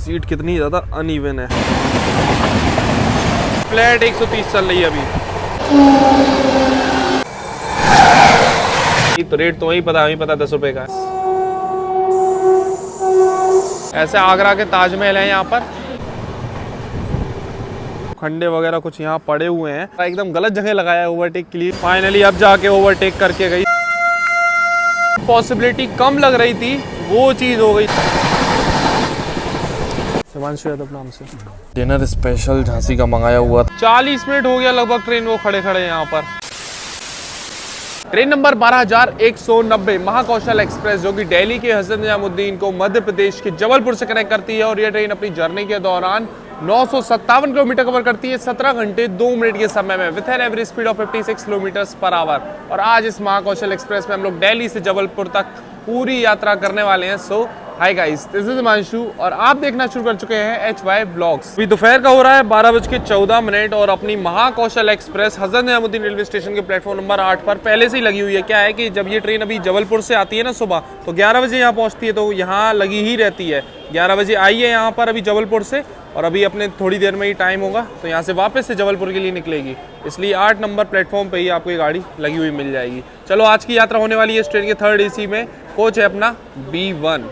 Seat कितनी ज़्यादा uneven है। फ्लैट 130 चल रही है अभी। तो रेट तो वही पता 10 रुपए का है। ऐसे आगरा के ताजमहल है यहाँ पर, खंडे वगैरह कुछ यहाँ पड़े हुए हैं। एकदम गलत जगह लगाया है ओवरटेक के लिए। फाइनली अब जाके ओवरटेक करके गई। पॉसिबिलिटी कम लग रही थी, वो चीज़ हो गई। हिमांशु यादव नाम से डिनर स्पेशल झांसी का मंगाया हुआ था। 40 मिनट हो गया लगभग ट्रेन को खड़े खड़े यहाँ पर। ट्रेन नंबर 12,190 महाकौशल एक्सप्रेस, जो कि दिल्ली के हज़रत निजामुद्दीन को मध्य प्रदेश के जबलपुर से कनेक्ट करती है। और यह ट्रेन अपनी जर्नी के दौरान 957 किलोमीटर कवर करती है 17 घंटे 2 मिनट के समय में, with an average speed of 56 kilometre per hour. और आज इस महाकौशल एक्सप्रेस में हम लोग दिल्ली से जबलपुर तक पूरी यात्रा करने वाले हैं। So hi guys, this is Himanshu और आप देखना शुरू कर चुके हैं HY ब्लॉग्स। अभी दोपहर का हो रहा है 12:14 और अपनी Mahakaushal express Hazrat Nizamuddin railway station के प्लेटफॉर्म नंबर 8 पर पहले से ही लगी हुई है। क्या है कि जब ये ट्रेन अभी जबलपुर से आती है ना सुबह, तो 11 बजे यहाँ पहुँचती है, तो यहाँ लगी ही रहती है। 11 बजे आई है यहाँ पर अभी जबलपुर से, और अभी अपने थोड़ी देर में ही टाइम होगा तो यहाँ से वापस से जबलपुर के लिए निकलेगी। इसलिए 8 नंबर प्लेटफॉर्म पे ही आपको ये गाड़ी लगी हुई मिल जाएगी। चलो आज की यात्रा होने वाली है इस ट्रेन के 3rd AC में। कोच है अपना B1।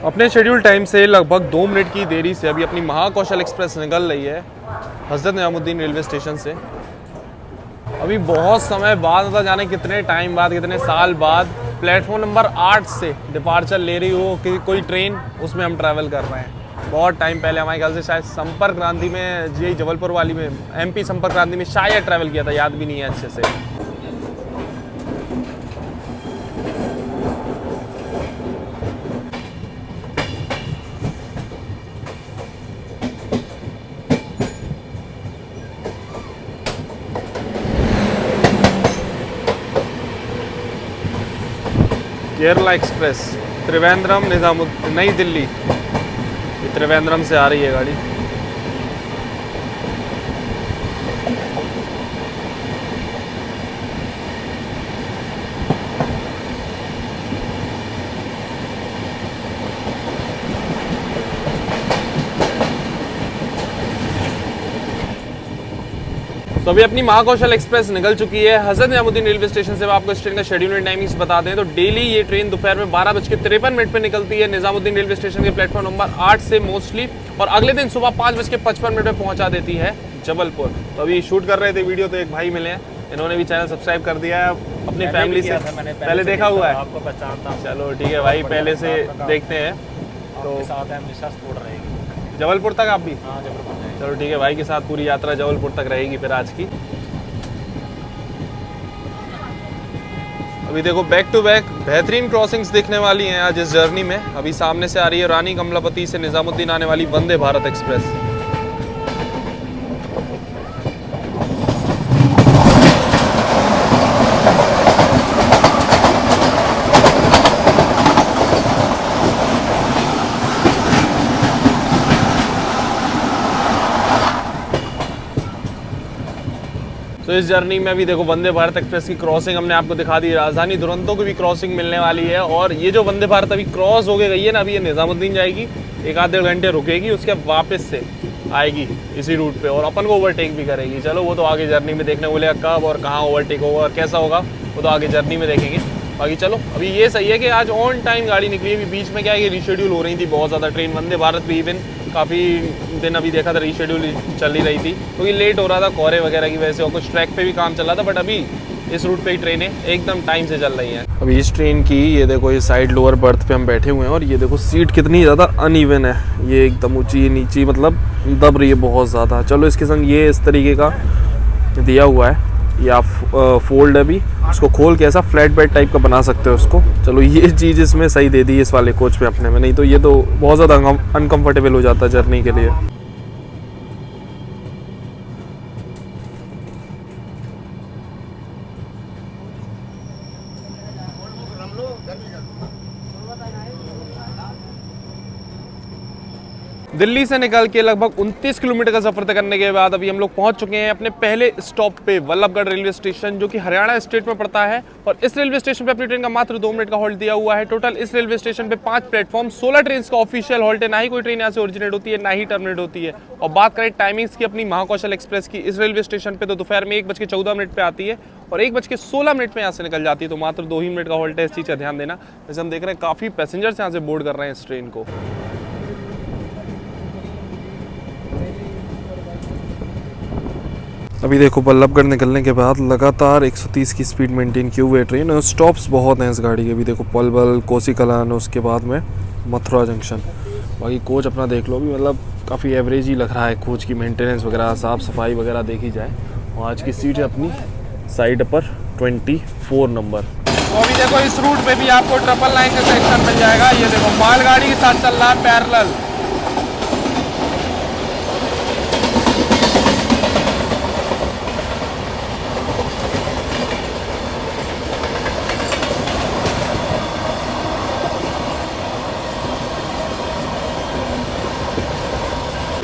अपने शेड्यूल टाइम से लगभग 2 मिनट की देरी से अभी अपनी महाकौशल एक्सप्रेस निकल रही है हज़रत निजामुद्दीन रेलवे स्टेशन से। अभी बहुत समय बाद, मतलब जाने कितने टाइम बाद, कितने साल बाद प्लेटफॉर्म नंबर 8 से डिपार्चर ले रही हो कि कोई ट्रेन, उसमें हम ट्रैवल कर रहे हैं। बहुत टाइम पहले हमारे ख्याल से शायद संपर्क क्रांति में, जी जबलपुर वाली में, MP संपर्क क्रांति में शायद ट्रैवल किया था, याद भी नहीं है अच्छे से। केरला एक्सप्रेस त्रिवेंद्रम नई दिल्ली, त्रिवेंद्रम से आ रही है गाड़ी। तो अभी अपनी महाकौशल एक्सप्रेस निकल चुकी है हज़रत निजामुद्दीन रेलवे स्टेशन से। आपको इस ट्रेन का शेड्यूल एंड टाइमिंग्स बता दें तो डेली ये ट्रेन दोपहर में 12:53 पे निकलती है निजामुद्दीन रेलवे स्टेशन के प्लेटफॉर्म नंबर 8 से मोस्टली, और अगले दिन सुबह 5:55 पे पहुंचा देती है जबलपुर। तो अभी शूट कर रहे थे वीडियो, तो एक भाई मिले हैं, इन्होंने भी चैनल सब्सक्राइब कर दिया है अपनी फैमिली से। पहले देखा हुआ है, आपको पहचानता हूं। चलो ठीक है भाई, पहले से देखते हैं तो साथ हमेशा सपोर्ट रहेगी। जबलपुर तक आप भी? हाँ जबलपुर। चलो ठीक है, भाई के साथ पूरी यात्रा जबलपुर तक रहेगी फिर आज की। अभी देखो बैक टू बैक बेहतरीन क्रॉसिंग्स दिखने वाली हैं आज इस जर्नी में। अभी सामने से आ रही है रानी कमलापति से निजामुद्दीन आने वाली वंदे भारत एक्सप्रेस। तो इस जर्नी में भी देखो वंदे भारत एक्सप्रेस की क्रॉसिंग हमने आपको दिखा दी। राजधानी दुरंतो की भी क्रॉसिंग मिलने वाली है। और ये जो वंदे भारत अभी क्रॉस हो गई है ना, अभी ये निजामुद्दीन जाएगी, 1-1.5 घंटे रुकेगी, उसके बाद वापस से आएगी इसी रूट पे और अपन को ओवरटेक भी करेगी। चलो वो तो आगे जर्नी में देखने को मिलेगा, कब और कहाँ ओवरटेक होगा और कैसा होगा वो तो आगे जर्नी में देखेंगे। बाकी चलो अभी ये सही है कि आज ऑन टाइम गाड़ी निकली है। अभी बीच में क्या है कि रीशेड्यूल हो रही थी बहुत ज़्यादा ट्रेन। वंदे भारत भी इवन काफ़ी दिन अभी देखा था रीशेड्यूल चल ही रही थी, क्योंकि लेट हो रहा था कोहरे वगैरह की वजह से, और कुछ ट्रैक पे भी काम चल रहा था। बट अभी इस रूट पे ही ट्रेनें एकदम टाइम से चल रही हैं। अभी इस ट्रेन की ये देखो, ये साइड लोअर बर्थ पे हम बैठे हुए हैं और ये देखो सीट कितनी ज़्यादा अनइवन है। ये एकदम ऊँची नीची, मतलब दब रही है बहुत ज़्यादा। चलो इसके संग ये इस तरीके का दिया हुआ है, ये आप फोल्ड है, अभी उसको खोल के ऐसा फ्लैट बेड टाइप का बना सकते हो उसको। चलो ये चीज़ इसमें सही दे दी इस वाले कोच पे अपने में, नहीं तो ये तो बहुत ज़्यादा अनकंफर्टेबल हो जाता है जर्नी के लिए। दिल्ली से निकल के लगभग 29 किलोमीटर का सफर तय करने के बाद अभी हम लोग पहुंच चुके हैं अपने पहले स्टॉप पे, वल्लभगढ़ रेलवे स्टेशन, जो कि हरियाणा स्टेट में पड़ता है। और इस रेलवे स्टेशन पे अपनी ट्रेन का मात्र 2 मिनट का हॉल्ट दिया हुआ है। टोटल इस रेलवे स्टेशन पे 5 प्लेटफॉर्म, 16 ट्रेन का ऑफिशियल हॉल्ट है। ना ही कोई ट्रेन यहाँ से ओरिजिनेट होती है, ना ही टर्मिनेट होती है। और बात करें टाइमिंग्स की अपनी महाकौशल एक्सप्रेस की, इस रेलवे स्टेशन पे तो दोपहर में 1:14 पे आती है और 1:16 पे यहाँ से निकल जाती है। तो मात्र 2 ही मिनट का हॉल्ट है, इस चीज़ का ध्यान देना। जैसे हम देख रहे हैं काफ़ी पैसेंजर्स यहाँ से बोर्ड कर रहे हैं इस ट्रेन को। अभी देखो वल्लभगढ़ निकलने के बाद लगातार 130 की स्पीड मेंटेन किए हुए ट्रेन, और स्टॉप्स बहुत हैं इस गाड़ी के। अभी देखो पलवल, कोसी कलान, उसके बाद में मथुरा जंक्शन। बाकी कोच अपना देख लो, भी मतलब काफ़ी एवरेज ही लग रहा है। कोच की मेंटेनेंस वगैरह, साफ़ सफाई वगैरह देखी जाए। और आज की सीट है अपनी साइड पर 24 नंबर। तो अभी देखो इस रूट पे भी आपको 999 का सेक्शन मिल जाएगा। ये देखो मालगाड़ी के साथ चल रहा है पैरेलल।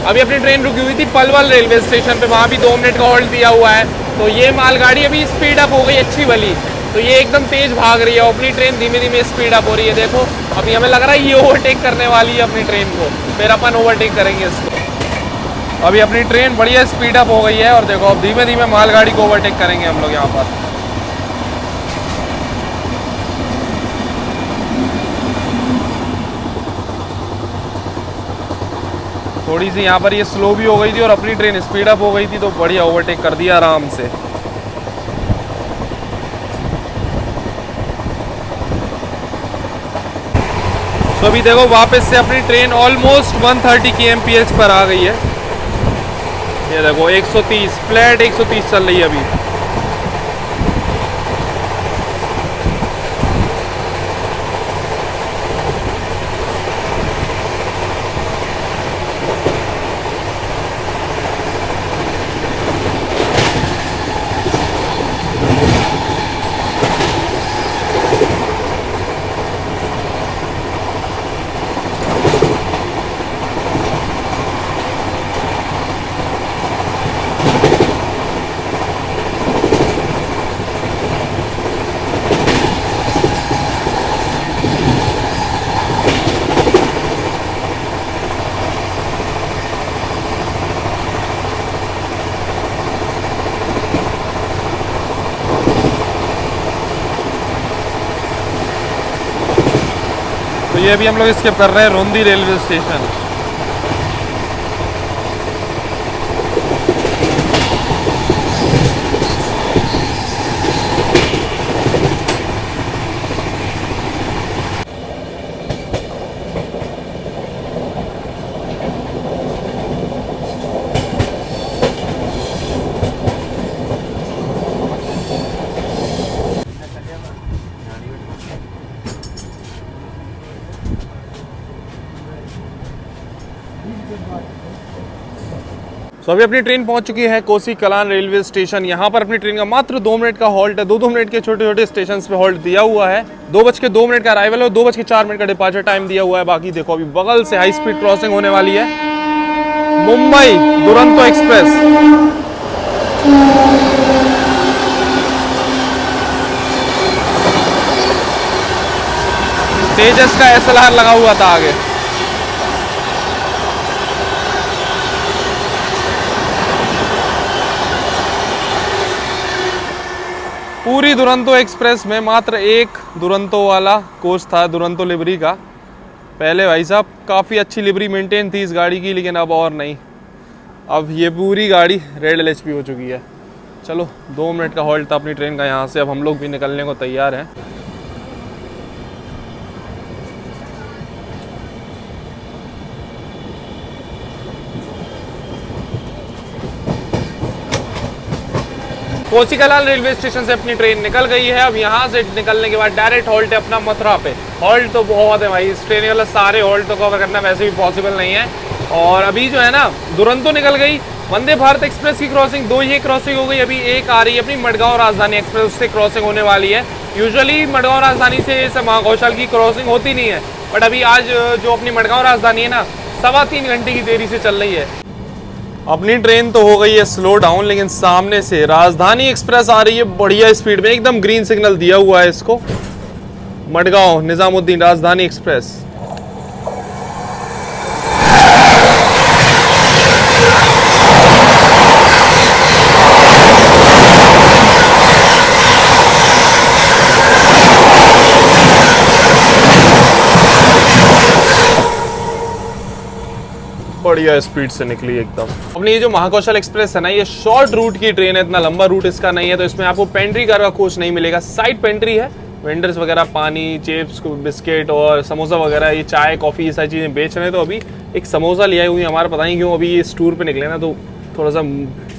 अभी अपनी ट्रेन रुकी हुई थी पलवल रेलवे स्टेशन पे, वहाँ भी 2 मिनट का हॉल्ट दिया हुआ है। तो ये मालगाड़ी अभी स्पीड अप हो गई अच्छी वाली, तो ये एकदम तेज भाग रही है। अपनी ट्रेन धीमे धीमे स्पीड अप हो रही है। देखो अभी हमें लग रहा है ये ओवरटेक करने वाली है अपनी ट्रेन को, फिर अपन ओवरटेक करेंगे इसको। अभी अपनी ट्रेन बढ़िया स्पीड अप हो गई है और देखो अब धीमे धीमे मालगाड़ी को ओवरटेक करेंगे हम लोग यहाँ पर। थोड़ी सी यहाँ पर ये स्लो भी हो गई थी और अपनी ट्रेन स्पीड अप हो गई थी, तो बढ़िया ओवरटेक कर दिया आराम से। तो अभी देखो वापस से अपनी ट्रेन ऑलमोस्ट 130 kmph पर आ गई है। ये देखो 130 फ्लैट 130 चल रही है अभी। तो ये भी हम लोग स्किप कर रहे हैं रोंदी रेलवे स्टेशन। तो अभी अपनी ट्रेन पहुंच चुकी है कोसी कलान रेलवे स्टेशन। यहाँ पर अपनी ट्रेन का मात्र 2 मिनट का हॉल्ट है। 2-2 मिनट के छोटे छोटे स्टेशन पे हॉल्ट दिया हुआ है। 2:02 का अराइवल और 2:04 का डिपार्चर टाइम दिया हुआ है। बाकी देखो अभी बगल से हाई स्पीड क्रॉसिंग होने वाली है, मुंबई दुरंतो एक्सप्रेस। तेजस का SLR लगा हुआ था आगे। पूरी दुरंतो एक्सप्रेस में मात्र एक दुरंतो वाला कोच था, दुरंतो लिवरी का। पहले भाई साहब काफ़ी अच्छी लिवरी मेंटेन थी इस गाड़ी की, लेकिन अब और नहीं। अब ये पूरी गाड़ी रेड LHP हो चुकी है। चलो 2 मिनट का हॉल्ट था अपनी ट्रेन का यहाँ से। अब हम लोग भी निकलने को तैयार हैं। कोसी कलान रेलवे स्टेशन से अपनी ट्रेन निकल गई है। अब यहाँ से निकलने के बाद डायरेक्ट हॉल्ट है अपना मथुरा पे। हॉल्ट तो बहुत है भाई, इस ट्रेन वाला सारे हॉल्ट तो कवर करना वैसे भी पॉसिबल नहीं है। और अभी जो है ना दुरंतो निकल गई। वंदे भारत एक्सप्रेस की क्रॉसिंग 2 ही क्रॉसिंग हो गई। अभी एक आ रही है अपनी मडगांव राजधानी एक्सप्रेस, उससे क्रॉसिंग होने वाली है। यूजुअली मडगांव राजधानी से महाकौशल की क्रॉसिंग होती नहीं है, बट अभी आज जो अपनी मडगांव राजधानी है ना, 3.25 घंटे की देरी से चल रही है। अपनी ट्रेन तो हो गई है स्लो डाउन, लेकिन सामने से राजधानी एक्सप्रेस आ रही है बढ़िया स्पीड में, एकदम ग्रीन सिग्नल दिया हुआ है इसको। मडगांव निजामुद्दीन राजधानी एक्सप्रेस। बढ़िया स्पीड से निकली एकदम। अपनी ये जो महाकौशल एक्सप्रेस है ना, ये शॉर्ट रूट की ट्रेन है, इतना लंबा रूट इसका नहीं है, तो इसमें आपको पेंट्री कार का कोच नहीं मिलेगा, साइड पेंट्री है। वेंडर्स वगैरह पानी, चिप्स, बिस्किट और समोसा वगैरह, ये चाय कॉफ़ी ये सारी चीज़ें बेच रहे हैं। तो अभी एक समोसा लिया हुई हमारा, पता नहीं क्यों अभी इस टूर पे निकले ना, तो थोड़ा सा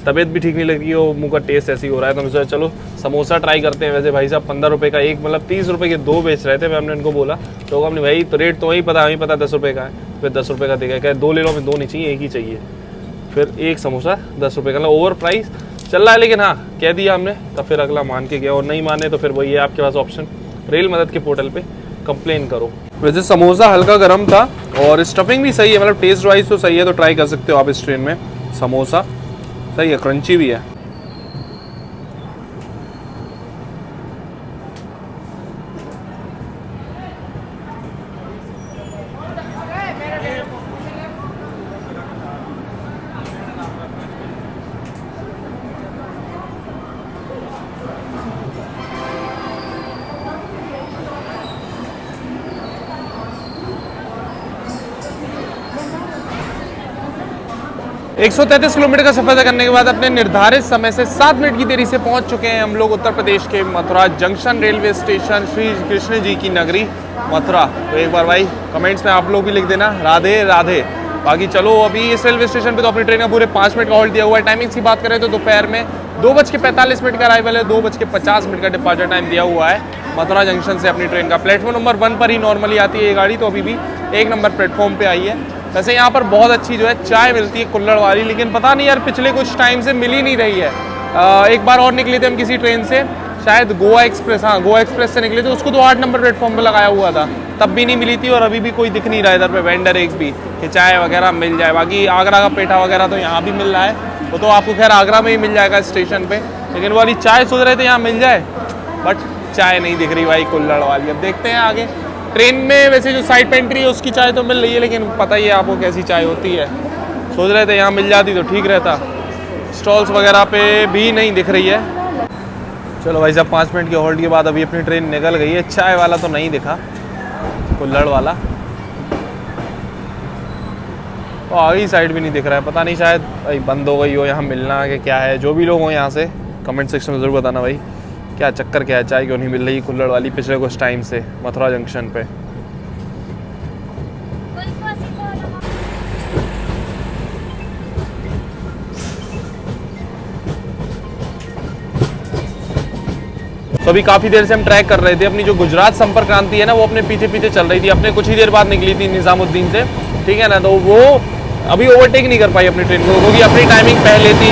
तबीयत भी ठीक नहीं लग रही है और मुँह का टेस्ट ऐसे ही हो रहा है, तो हमने सोचा चलो समोसा ट्राई करते हैं। वैसे भाई साहब 15 रुपये का एक, मतलब 30 रुपये के 2 बेच रहे थे। मैं हमने उनको बोला तो हमने भाई तो रेट तो वही पता, हमें पता 10 रुपये का है। फिर 10 रुपये का देगा, क्या 2 ले लो, हमें 2 नहीं चाहिए, एक ही चाहिए। फिर एक समोसा 10 रुपये का, मतलब ओवर प्राइस चल रहा है, लेकिन हाँ कह दिया हमने, तो फिर अगला मान के गया, और नहीं माने तो फिर वही है आपके पास ऑप्शन, रेल मदद के पोर्टल पे कंप्लेन करो। वैसे समोसा हल्का गर्म था और स्टफिंग भी सही है, मतलब टेस्ट वाइज तो सही है, तो ट्राई कर सकते हो आप इस ट्रेन में। समोसा सही है, क्रंची भी है। 133 किलोमीटर का सफर तय करने के बाद अपने निर्धारित समय से 7 मिनट की देरी से पहुंच चुके हैं हम लोग उत्तर प्रदेश के Mathura junction railway station, Shri Krishna ji की नगरी मथुरा। तो एक बार भाई कमेंट्स में आप लोग भी लिख देना राधे राधे। बाकी चलो अभी इस रेलवे स्टेशन पे तो अपनी ट्रेन का पूरे 5 मिनट का होल्ड दिया हुआ है। टाइमिंग्स की बात करें तो दोपहर में 2:45 का अराइवल है, 2:50 का डिपार्चर टाइम दिया हुआ है मथुरा जंक्शन से अपनी ट्रेन का। प्लेटफॉर्म नंबर 1 पर ही नॉर्मली आती है ये गाड़ी, तो अभी भी 1 नंबर प्लेटफॉर्म पे आई है। वैसे यहाँ पर बहुत अच्छी जो है चाय मिलती है कुल्हड़ वाली, लेकिन पता नहीं यार पिछले कुछ टाइम से मिल ही नहीं रही है। एक बार और निकले थे हम किसी ट्रेन से, शायद गोवा एक्सप्रेस, हाँ गोवा एक्सप्रेस से निकले थे, उसको तो 8 नंबर प्लेटफॉर्म पे लगाया हुआ था, तब भी नहीं मिली थी। और अभी भी कोई दिख नहीं रहा है इधर पे वेंडर एक भी कि चाय वगैरह मिल जाए। बाकी आगरा का पेठा वगैरह तो यहाँ भी मिल रहा है, वो तो आपको खैर आगरा में ही मिल जाएगा स्टेशन पे, लेकिन वो वाली चाय सोच रहे थे यहाँ मिल जाए, बट चाय नहीं दिख रही भाई कुल्हड़ वाली। अब देखते हैं आगे। ट्रेन में वैसे जो साइड पेंट्री है उसकी चाय तो मिल रही है, लेकिन पता ही है आपको कैसी चाय होती है। सोच रहे थे यहाँ मिल जाती तो ठीक रहता। स्टॉल्स वगैरह पे भी नहीं दिख रही है। चलो भाई साहब 5 मिनट के होल्ड के बाद अभी अपनी ट्रेन निकल गई है। चाय वाला तो नहीं दिखा, कुल्हड़ वाला और आगे साइड भी नहीं दिख रहा है। पता नहीं शायद भाई बंद हो गई हो, यहाँ मिलना कि क्या है। जो भी लोग हो यहाँ से कमेंट सेक्शन में ज़रूर बताना भाई क्या चक्कर, क्या है, चाय क्यों नहीं मिल रही कुल्हड़ वाली पिछले कुछ टाइम से मथुरा जंक्शन पे। तो अभी काफ़ी देर से हम ट्रैक कर रहे थे, अपनी जो गुजरात संपर्क क्रांति है ना वो अपने पीछे पीछे चल रही थी। अपने कुछ ही देर बाद निकली थी निजामुद्दीन से, ठीक है ना, तो वो अभी ओवरटेक नहीं कर पाई अपनी ट्रेन को, क्योंकि अपनी टाइमिंग पहले थी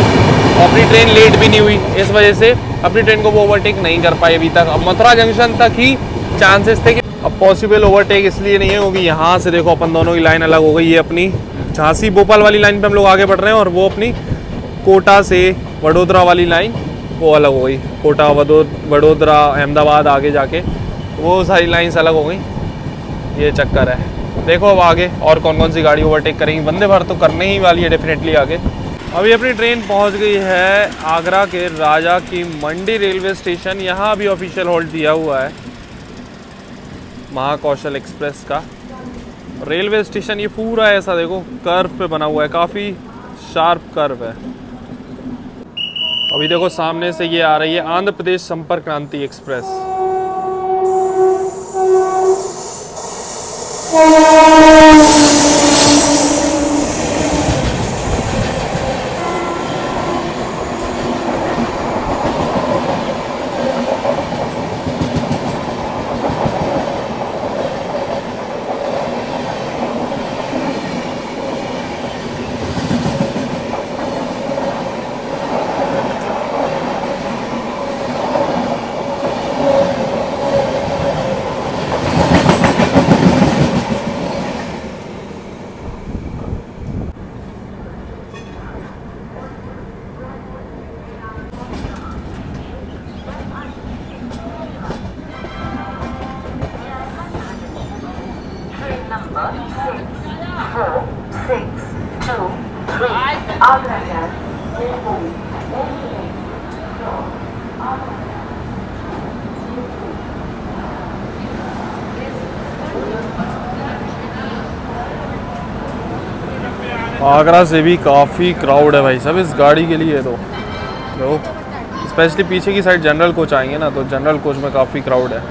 और अपनी ट्रेन लेट भी नहीं हुई, इस वजह से अपनी ट्रेन को वो ओवरटेक नहीं कर पाई अभी तक। अब मथुरा जंक्शन तक ही चांसेस थे कि अब पॉसिबल ओवरटेक इसलिए नहीं है क्योंकि यहाँ से देखो अपन दोनों की लाइन अलग हो गई है। अपनी झांसी भोपाल वाली लाइन पे हम लोग आगे बढ़ रहे हैं और वो अपनी कोटा से वडोदरा वाली लाइन वो अलग हो गई। कोटा वडोदरा अहमदाबाद आगे जाके वो सारी लाइन्स अलग हो गई, ये चक्कर है। देखो अब आगे और कौन कौन सी गाड़ी ओवरटेक करेंगी। वंदे भारत तो करने ही वाली है डेफिनेटली आगे। अभी अपनी ट्रेन पहुंच गई है आगरा के राजा की मंडी रेलवे स्टेशन। यहाँ भी ऑफिशियल होल्ड दिया हुआ है महाकौशल एक्सप्रेस का। रेलवे स्टेशन ये पूरा ऐसा देखो कर्व पे बना हुआ है, काफ़ी शार्प कर्व है। अभी देखो सामने से ये आ रही है आंध्र प्रदेश संपर्क क्रांति एक्सप्रेस। आगरा से भी काफ़ी क्राउड है भाई साहब इस गाड़ी के लिए। तो स्पेशली पीछे की साइड जनरल कोच आएंगे ना, तो जनरल कोच में काफ़ी क्राउड है।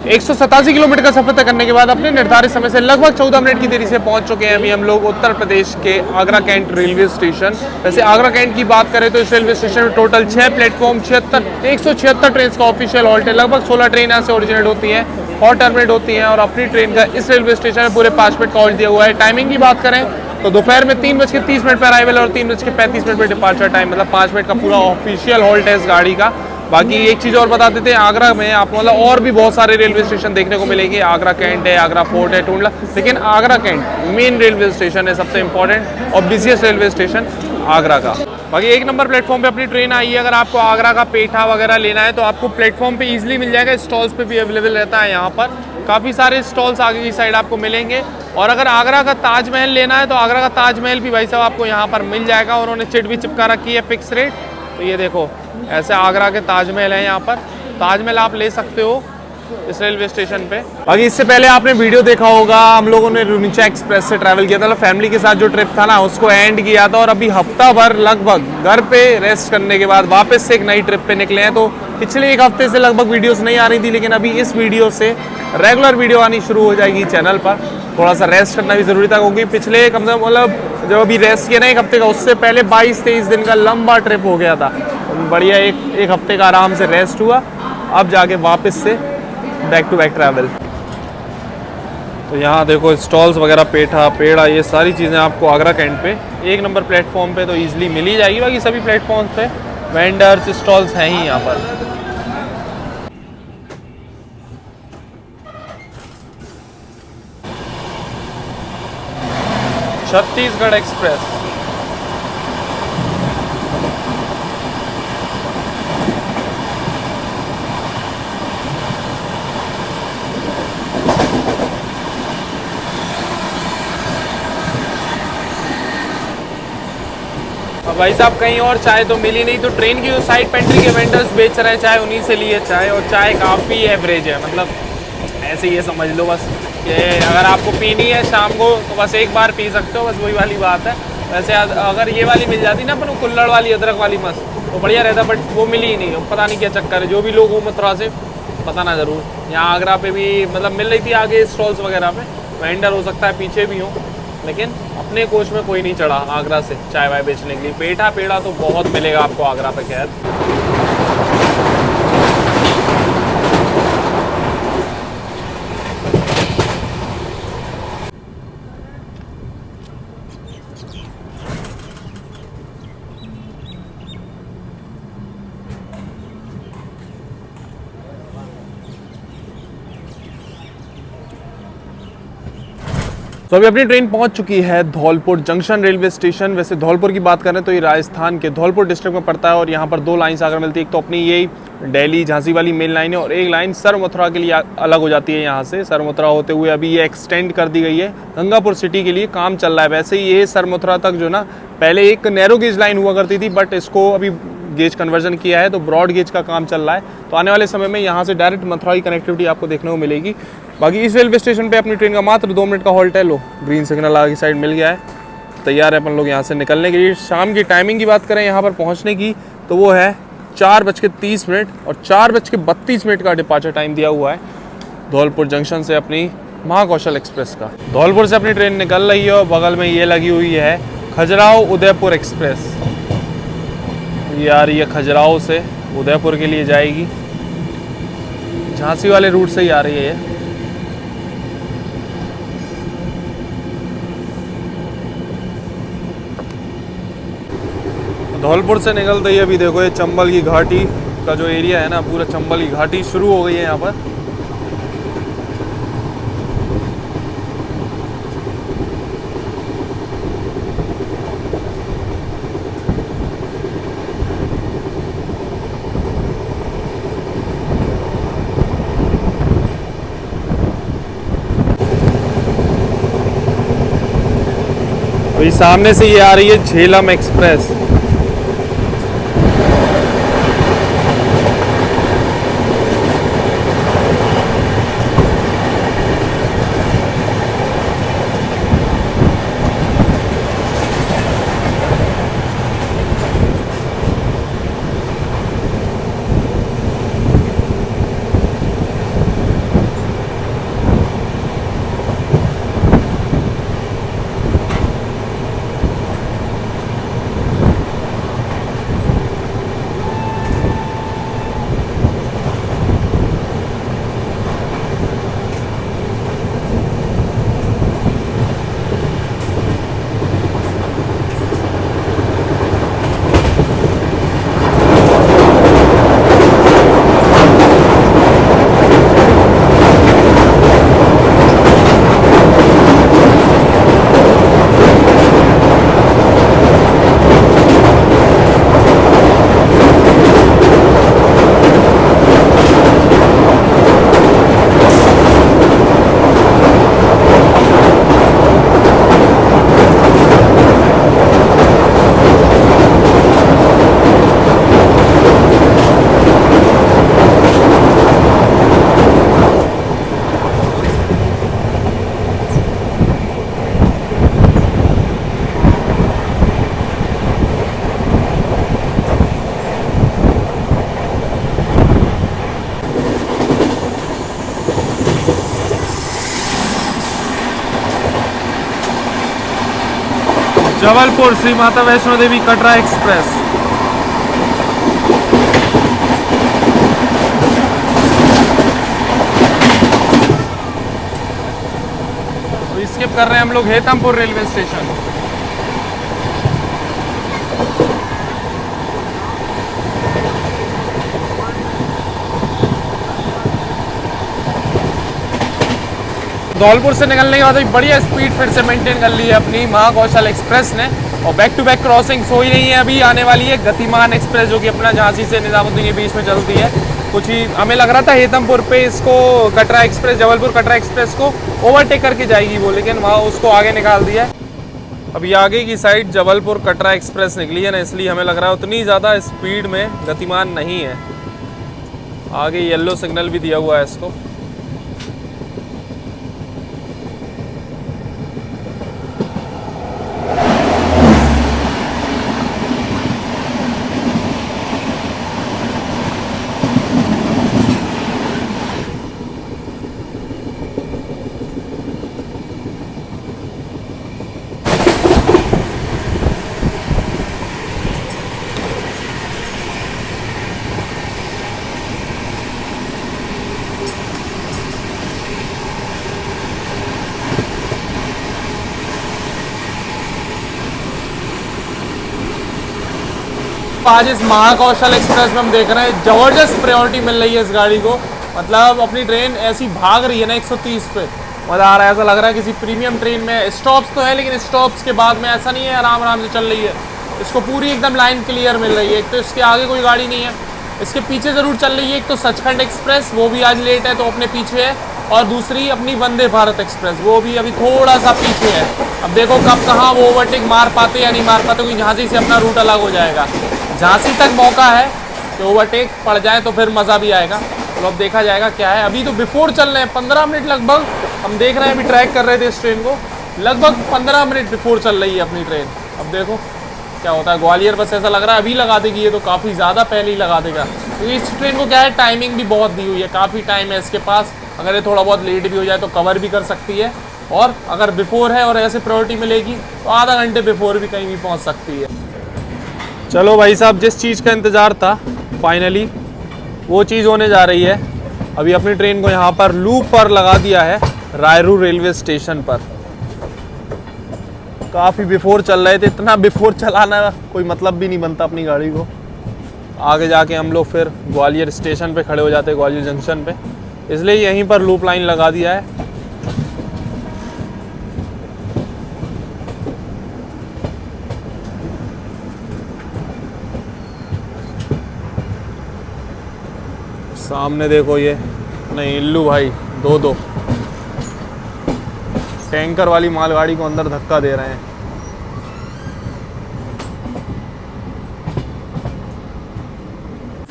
187 किलोमीटर का सफर तय करने के बाद अपने निर्धारित समय से लगभग 14 मिनट की देरी से पहुंच चुके हैं अभी हम लोग उत्तर प्रदेश के आगरा कैंट रेलवे स्टेशन। वैसे आगरा कैंट की बात करें तो इस रेलवे स्टेशन में टोटल 6 प्लेटफॉर्म 176 ट्रेन का ऑफिशियल हॉल्ट है। लगभग 16 ट्रेन यहाँ से ओरिजिनेट होती हैं और टर्मिनेट होती हैं और अपनी ट्रेन का इस रेलवे स्टेशन में पूरे 5 मिनट का हॉल्ट दिया हुआ है। टाइमिंग की बात करें तो दोपहर में 3:30 पर अराइवल और 3:35 पर डिपार्चर टाइम, मतलब 5 मिनट का पूरा ऑफिशियल हॉल्ट है इस गाड़ी का। बाकी एक चीज़ और बता देते हैं, आगरा में आपको मतलब और भी बहुत सारे रेलवे स्टेशन देखने को मिलेंगे। आगरा कैंट है, आगरा फोर्ट है, टूंडला, लेकिन Agra cantt main railway station है, सबसे इंपॉर्टेंट और बिजिएस्ट रेलवे स्टेशन आगरा का। बाकी एक नंबर प्लेटफॉर्म पे अपनी ट्रेन आई है। अगर आपको आगरा का पेठा वगैरह लेना है तो आपको प्लेटफॉर्म पे इजीली मिल जाएगा। स्टॉल्स पे भी अवेलेबल रहता है यहाँ पर, काफ़ी सारे स्टॉल्स आगे की साइड आपको मिलेंगे। और अगर आगरा का ताजमहल लेना है तो आगरा का ताजमहल भी भाई साहब आपको यहाँ पर मिल जाएगा। और उन्होंने चिट भी चिपका रखी है फिक्स रेट। तो ये देखो ऐसे आगरा के ताजमहल है यहाँ पर, ताजमहल आप ले सकते हो इस रेलवे स्टेशन पे। बाकी इससे पहले आपने वीडियो देखा होगा, हम लोगों ने रुनिचा एक्सप्रेस से ट्रैवल किया था, मतलब फैमिली के साथ जो ट्रिप था ना उसको एंड किया था। और अभी हफ्ता भर लगभग घर पे रेस्ट करने के बाद वापस से एक नई ट्रिप पे निकले हैं। तो पिछले एक हफ्ते से लगभग वीडियोस नहीं आ रही थी, लेकिन अभी इस वीडियो से रेगुलर वीडियो आनी शुरू हो जाएगी चैनल पर। थोड़ा सा रेस्ट करना भी ज़रूरी था क्योंकि पिछले कम से कम मतलब जब अभी रेस्ट किया ना एक हफ्ते का, उससे पहले 22-23 दिन का लंबा ट्रिप हो गया था। बढ़िया एक हफ्ते का आराम से रेस्ट हुआ, अब जाके वापस से बैक टू बैक ट्रैवल। तो यहाँ देखो स्टॉल्स वगैरह, पेठा पेड़ा, ये सारी चीज़ें आपको आगरा कैंट पे एक नंबर प्लेटफॉर्म पे तो ईजिली मिल ही जाएगी। बाकी सभी प्लेटफॉर्म्स पे वेंडर्स स्टॉल्स हैं ही यहाँ पर। छत्तीसगढ़ एक्सप्रेस अब भाई साहब कहीं और चाय तो मिली नहीं, तो ट्रेन की जो साइड पेंट्री के वेंडर्स बेच रहे हैं चाय, उन्हीं से लिए चाय। और चाय काफ़ी एवरेज है, मतलब ऐसे ये समझ लो बस कि अगर आपको पीनी है शाम को तो बस एक बार पी सकते हो, बस वही वाली बात है। वैसे अगर ये वाली मिल जाती ना अपन कुल्हड़ वाली अदरक वाली मस्त तो बढ़िया रहता, बट वो मिली ही नहीं। पता नहीं क्या चक्कर है, जो भी लोग हो मथुरा से बताना ज़रूर। यहाँ आगरा पे भी मतलब मिल रही थी आगे स्टॉल्स वगैरह पे, वेंडर हो सकता है पीछे भी हो, लेकिन अपने कोच में कोई नहीं चढ़ा आगरा से चाय वाय बेचने के लिए। पेठा पेड़ा तो बहुत मिलेगा आपको आगरा पे खैर। तो अभी अपनी ट्रेन पहुंच चुकी है धौलपुर जंक्शन रेलवे स्टेशन। वैसे धौलपुर की बात करें तो ये राजस्थान के धौलपुर डिस्ट्रिक्ट में पड़ता है और यहाँ पर 2 लाइन्स आकर मिलती है। एक तो अपनी यही दिल्ली झांसी वाली मेन लाइन है और एक लाइन सर मथुरा के लिए अलग हो जाती है। यहाँ से सर मथुरा होते हुए अभी ये एक्सटेंड कर दी गई है, गंगापुर सिटी के लिए काम चल रहा है। वैसे ही ये सर मथुरा तक जो ना पहले एक नैरो गेज लाइन हुआ करती थी, बट इसको अभी गेज कन्वर्जन किया है तो ब्रॉड गेज का काम चल रहा है। तो आने वाले समय में यहाँ से डायरेक्ट मथुरा की कनेक्टिविटी आपको देखने को मिलेगी। बाकी इस रेलवे स्टेशन पे अपनी ट्रेन का मात्र 2 मिनट का हॉल्ट है। लो ग्रीन सिग्नल आगे साइड मिल गया है, तैयार है अपन लोग यहाँ से निकलने के लिए। शाम की टाइमिंग की बात करें यहाँ पर पहुँचने की तो वो है 4:30 और 4:32 का डिपार्चर टाइम दिया हुआ है धौलपुर जंक्शन से अपनी महाकौशल एक्सप्रेस का। धौलपुर से अपनी ट्रेन निकल रही है और बगल में ये लगी हुई है खजुराहो उदयपुर एक्सप्रेस। ये आ रही है खजुराहो से उदयपुर के लिए जाएगी, झांसी वाले रूट से ही आ रही है ये। धौलपुर से निकलते ही अभी देखो ये चंबल की घाटी का जो एरिया है ना, पूरा चंबल की घाटी शुरू हो गई है यहाँ पर। तो सामने से ये आ रही है झेलम एक्सप्रेस। जबलपुर श्री माता वैष्णो देवी कटरा एक्सप्रेस। तो स्किप कर रहे हैं हम लोग हेतमपुर रेलवे स्टेशन। धौलपुर से निकलने के बाद भी बढ़िया स्पीड फिर से मेंटेन कर ली है अपनी महाकौशल एक्सप्रेस ने, और बैक टू बैक क्रॉसिंग्स हो ही नहीं है। अभी आने वाली है गतिमान एक्सप्रेस, जो कि अपना झांसी से निजामुद्दीन के बीच में चलती है। कुछ ही हमें लग रहा था हेतमपुर पे इसको कटरा एक्सप्रेस, जबलपुर कटरा एक्सप्रेस को ओवरटेक करके जाएगी वो, लेकिन वहाँ उसको आगे निकाल दिया है। अभी आगे की साइड जबलपुर कटरा एक्सप्रेस निकली है ना, इसलिए हमें लग रहा है उतनी ज़्यादा स्पीड में गतिमान नहीं है। आगे येलो सिग्नल भी दिया हुआ है इसको। आज इस महाकौशल एक्सप्रेस में हम देख रहे हैं ज़बरदस्त प्रायोरिटी मिल रही है इस गाड़ी को। मतलब अपनी ट्रेन ऐसी भाग रही है ना 130 पे, मज़ा आ रहा है। ऐसा लग रहा है किसी प्रीमियम ट्रेन में। स्टॉप्स तो है, लेकिन स्टॉप्स के बाद में ऐसा नहीं है आराम आराम से चल रही है। इसको पूरी एकदम लाइन क्लियर मिल रही है। एक तो इसके आगे कोई गाड़ी नहीं है, इसके पीछे ज़रूर चल रही है। एक तो सचखंड एक्सप्रेस, वो भी आज लेट है तो अपने पीछे है, और दूसरी अपनी वंदे भारत एक्सप्रेस, वो भी अभी थोड़ा सा पीछे है। अब देखो कब कहाँ वो ओवरटेक मार पाते या नहीं मार पाते, क्योंकि झांसी से अपना रूट अलग हो जाएगा। झांसी तक मौका है कि ओवरटेक पड़ जाए तो फिर मज़ा भी आएगा। तो अब देखा जाएगा क्या है। अभी तो बिफोर चल रहे हैं 15 मिनट लगभग, हम देख रहे हैं। अभी ट्रैक कर रहे थे इस ट्रेन को, लगभग 15 मिनट बिफोर चल रही है अपनी ट्रेन। अब देखो क्या होता है। ग्वालियर बस ऐसा लग रहा है अभी लगा देगी ये, तो काफ़ी ज़्यादा पहले ही लगा देगा, क्योंकि इस ट्रेन को क्या है टाइमिंग भी बहुत दी हुई है। काफ़ी टाइम है इसके पास, अगर ये थोड़ा बहुत लेट भी हो जाए तो कवर भी कर सकती है। और अगर बिफोर है और ऐसे प्रायोरिटी मिलेगी तो आधा घंटे बिफोर भी कहीं भी पहुँच सकती है। चलो भाई साहब, जिस चीज़ का इंतज़ार था फाइनली वो चीज़ होने जा रही है। अभी अपनी ट्रेन को यहाँ पर लूप पर लगा दिया है रायरू रेलवे स्टेशन पर। काफ़ी बिफोर चल रहे थे, इतना बिफोर चलाना कोई मतलब भी नहीं बनता अपनी गाड़ी को। आगे जाके हम लोग फिर ग्वालियर स्टेशन पे खड़े हो जाते, ग्वालियर जंक्शन पे, इसलिए यहीं पर लूप लाइन लगा दिया है। सामने देखो ये नहीं इल्लू भाई, दो टैंकर वाली मालगाड़ी को अंदर धक्का दे रहे हैं।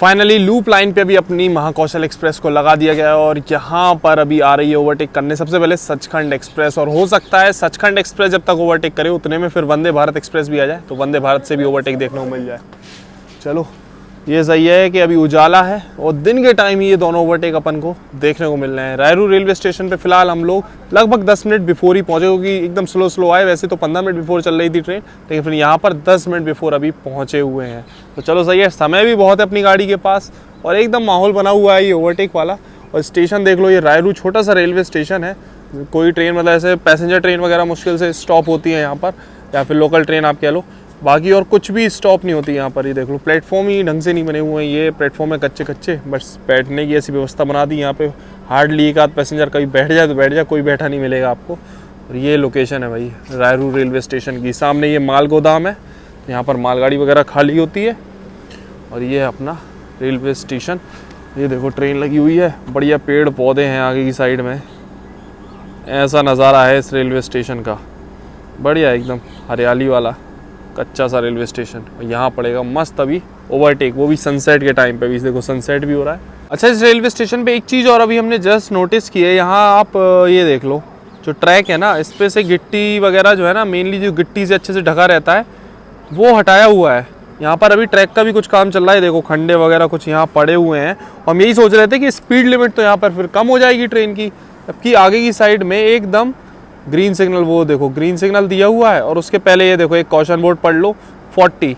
फाइनली लूप लाइन पे भी अपनी महाकौशल एक्सप्रेस को लगा दिया गया है और यहाँ पर अभी आ रही है ओवरटेक करने सबसे पहले सचखंड एक्सप्रेस। और हो सकता है सचखंड एक्सप्रेस जब तक ओवरटेक करे उतने में फिर वंदे भारत एक्सप्रेस भी आ जाए, तो वंदे भारत से भी ओवरटेक देखने को मिल जाए। चलो ये सही है कि अभी उजाला है और दिन के टाइम ही ये दोनों ओवरटेक अपन को देखने को मिल रहे हैं। रायरू रेलवे स्टेशन पे फिलहाल हम लोग लगभग 10 मिनट बिफोर ही पहुंचे, क्योंकि एकदम स्लो आए। वैसे तो 15 मिनट बिफोर चल रही थी ट्रेन, लेकिन फिर यहाँ पर 10 मिनट बिफोर अभी पहुँचे हुए हैं। तो चलो सही है, समय भी बहुत है अपनी गाड़ी के पास और एकदम माहौल बना हुआ है ये ओवरटेक वाला। और स्टेशन देख लो, ये रायरू छोटा सा रेलवे स्टेशन है। कोई ट्रेन मतलब ऐसे पैसेंजर ट्रेन वगैरह मुश्किल से स्टॉप होती है यहाँ पर, या फिर लोकल ट्रेन आप कह लो, बाकी और कुछ भी स्टॉप नहीं होती यहाँ पर। ये देख लो, प्लेटफॉर्म ही ढंग से नहीं बने हुए हैं, ये प्लेटफॉर्म है कच्चे, बस बैठने की ऐसी व्यवस्था बना दी यहाँ पे। हार्डली एक आध पैसेंजर कभी बैठ जाए तो बैठ जाए, कोई बैठा नहीं मिलेगा आपको। और ये लोकेशन है भाई रायरू रेलवे स्टेशन की। सामने ये माल गोदाम है, यहाँ पर मालगाड़ी वगैरह खाली होती है। और ये है अपना रेलवे स्टेशन। ये देखो ट्रेन लगी हुई है, बढ़िया पेड़ पौधे हैं आगे की साइड में। ऐसा नज़ारा है इस रेलवे स्टेशन का, बढ़िया एकदम हरियाली वाला कच्चा सा रेलवे स्टेशन। और यहाँ पड़ेगा मस्त अभी ओवरटेक, वो भी सनसेट के टाइम पे। भी देखो सनसेट भी हो रहा है। अच्छा, इस रेलवे स्टेशन पे एक चीज़ और अभी हमने जस्ट नोटिस की है, यहाँ आप ये देख लो, जो ट्रैक है ना, इस पे से गिट्टी वगैरह जो है ना, मेनली जो गिट्टी से अच्छे से ढका रहता है वो हटाया हुआ है। यहाँ पर अभी ट्रैक का भी कुछ काम चल रहा है। देखो खंडे वगैरह कुछ यहाँ पड़े हुए हैं। हम यही सोच रहे थे कि स्पीड लिमिट तो यहाँ पर फिर कम हो जाएगी ट्रेन की, जबकि आगे की साइड में एकदम ग्रीन सिग्नल, वो देखो ग्रीन सिग्नल दिया हुआ है। और उसके पहले ये देखो एक कॉशन बोर्ड पढ़ लो 40,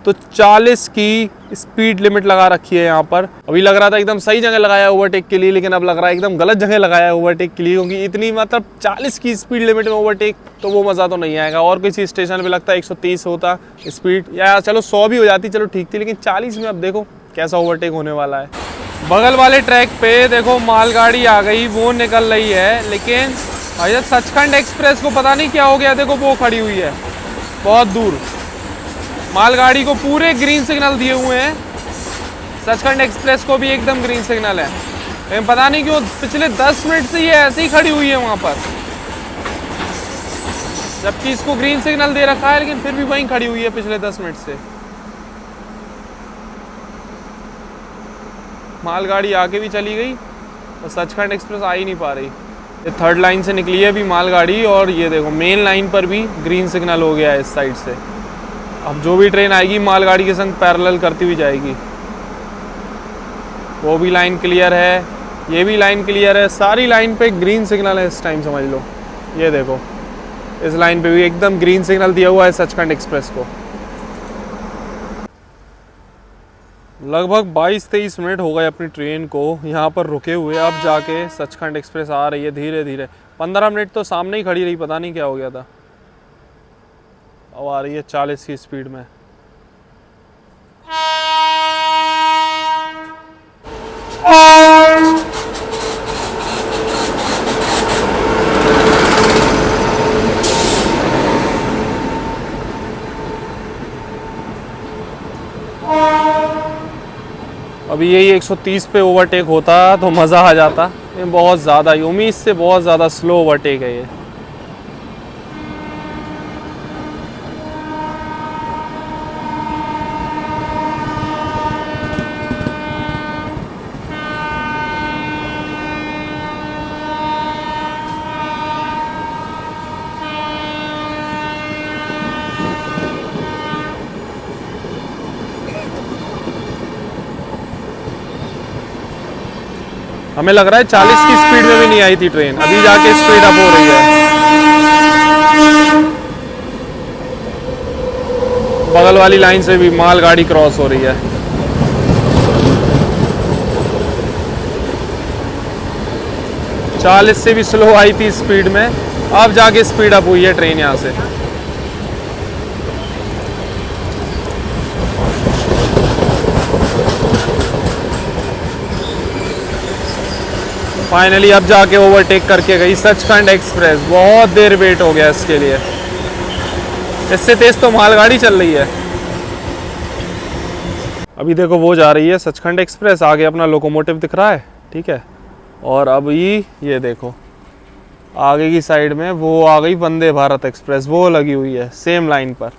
तो 40 की स्पीड लिमिट लगा रखी है यहाँ पर। अभी लग रहा था एकदम सही जगह लगाया है ओवरटेक के लिए, लेकिन अब लग रहा है एकदम गलत जगह लगाया है ओवरटेक के लिए, क्योंकि इतनी मतलब 40 की स्पीड लिमिट में ओवरटेक तो वो मज़ा तो नहीं आएगा। और किसी स्टेशन पे लगता है 130 होता स्पीड, या चलो 100 भी हो जाती, चलो ठीक थी, लेकिन 40 में अब देखो कैसा ओवरटेक होने वाला है। बगल वाले ट्रैक पे देखो मालगाड़ी आ गई, वो निकल रही है, लेकिन भैया सचखंड एक्सप्रेस को पता नहीं क्या हो गया। देखो वो खड़ी हुई है बहुत दूर, मालगाड़ी को पूरे ग्रीन सिग्नल दिए हुए हैं, सचखंड एक्सप्रेस को भी एकदम ग्रीन सिग्नल है, लेकिन पता नहीं क्यों पिछले 10 मिनट से ये ऐसे ही खड़ी हुई है वहाँ पर, जबकि इसको ग्रीन सिग्नल दे रखा है, लेकिन फिर भी वहीं खड़ी हुई है पिछले 10 मिनट से। मालगाड़ी आगे भी चली गई और सचखंड एक्सप्रेस आ ही नहीं पा रही। ये थर्ड लाइन से निकली है अभी मालगाड़ी, और ये देखो मेन लाइन पर भी ग्रीन सिग्नल हो गया है इस साइड से। अब जो भी ट्रेन आएगी मालगाड़ी के संग पैरेलल करती हुई जाएगी। वो भी लाइन क्लियर है, ये भी लाइन क्लियर है, सारी लाइन पे ग्रीन सिग्नल है इस टाइम, समझ लो। ये देखो इस लाइन पे भी एकदम ग्रीन सिग्नल दिया हुआ है सचखंड एक्सप्रेस को। लगभग 22-23 मिनट हो गए अपनी ट्रेन को यहाँ पर रुके हुए। अब जाके सचखंड एक्सप्रेस आ रही है धीरे धीरे। 15 मिनट तो सामने ही खड़ी रही, पता नहीं क्या हो गया था। अब आ रही है 40 की स्पीड में। अभी यही 130 पे ओवरटेक होता तो मज़ा आ जाता, ये बहुत ज़्यादा ही, उम्मीद से बहुत ज़्यादा स्लो ओवरटेक है ये। हमें लग रहा है 40 की स्पीड में भी नहीं आई थी ट्रेन, अभी जाके स्पीड अप हो रही है। बगल वाली लाइन से भी मालगाड़ी क्रॉस हो रही है। चालीस से भी स्लो आई थी स्पीड में, अब जाके स्पीड अप हुई है ट्रेन यहाँ से। फाइनली अब जाके ओवरटेक करके गई सचखंड एक्सप्रेस। बहुत देर वेट हो गया इसके लिए, इससे तेज तो मालगाड़ी चल रही है। अभी देखो वो जा रही है सचखंड एक्सप्रेस, आगे अपना लोकोमोटिव दिख रहा है, ठीक है। और अभी ये देखो आगे की साइड में वो आ गई वंदे भारत एक्सप्रेस, वो लगी हुई है सेम लाइन पर।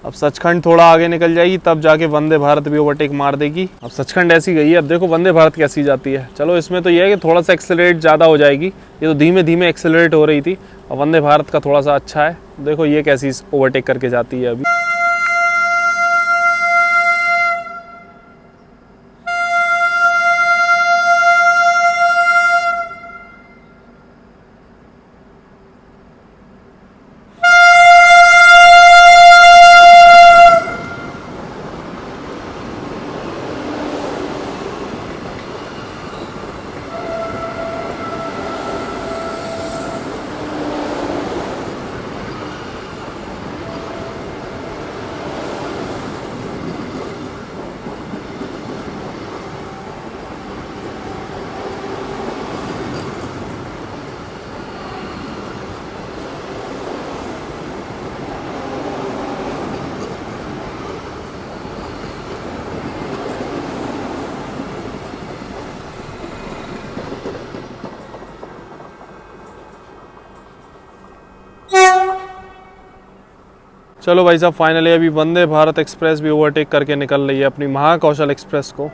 अब सचखंड थोड़ा आगे निकल जाएगी तब जाके वंदे भारत भी ओवरटेक मार देगी। अब सचखंड ऐसी गई है, अब देखो वंदे भारत कैसी जाती है। चलो इसमें तो ये है कि थोड़ा सा एक्सेलरेट ज़्यादा हो जाएगी, ये तो धीमे धीमे एक्सेलरेट हो रही थी। अब वंदे भारत का थोड़ा सा अच्छा है, देखो ये कैसी ओवरटेक करके जाती है अभी। चलो भाई साहब, फाइनली अभी वंदे भारत एक्सप्रेस भी ओवरटेक करके निकल रही है अपनी महाकौशल एक्सप्रेस को।